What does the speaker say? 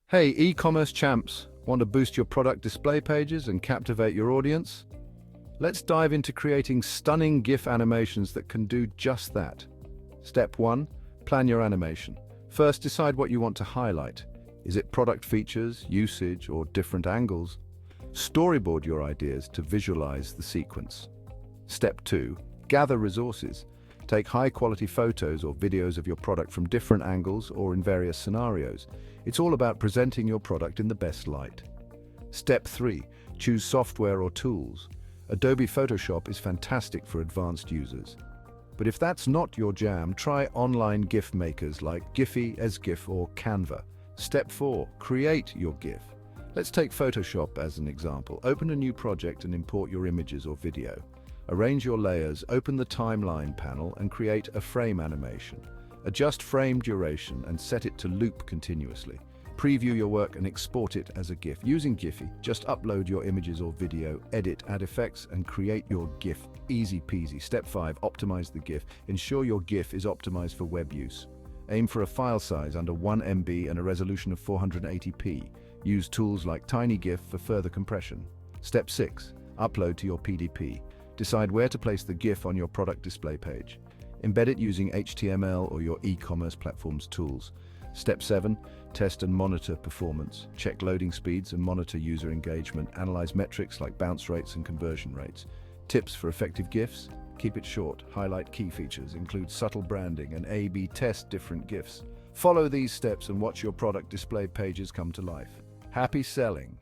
Hey, e-commerce champs, want to boost your product display pages and captivate your audience? Let's dive into creating stunning GIF animations that can do just that. Step 1. Plan your animation. First, decide what you want to highlight. Is it product features, usage, or different angles? Storyboard your ideas to visualize the sequence. Step 2. Gather resources. Take high-quality photos or videos of your product from different angles or in various scenarios. It's all about presenting your product in the best light. Step 3. Choose software or tools. Adobe Photoshop is fantastic for advanced users. But if that's not your jam, try online GIF makers like Giphy, Esgif, or Canva. Step 4. Create your GIF. Let's take Photoshop as an example. Open a new project and import your images or video. Arrange your layers, open the timeline panel, and create a frame animation. Adjust frame duration and set it to loop continuously. Preview your work and export it as a GIF. Using Giphy, just upload your images or video, edit, add effects, and create your GIF. Easy peasy. Step 5. Optimize the GIF. Ensure your GIF is optimized for web use. Aim for a file size under 1 MB and a resolution of 480p. Use tools like TinyGIF for further compression. Step 6. Upload to your PDP. Decide where to place the GIF on your product display page. Embed it using HTML or your e-commerce platform's tools. Step 7. Test and monitor performance. Check loading speeds and monitor user engagement. Analyze metrics like bounce rates and conversion rates. Tips for effective GIFs? Keep it short. Highlight key features. Include subtle branding and A/B test different GIFs. Follow these steps and watch your product display pages come to life. Happy selling!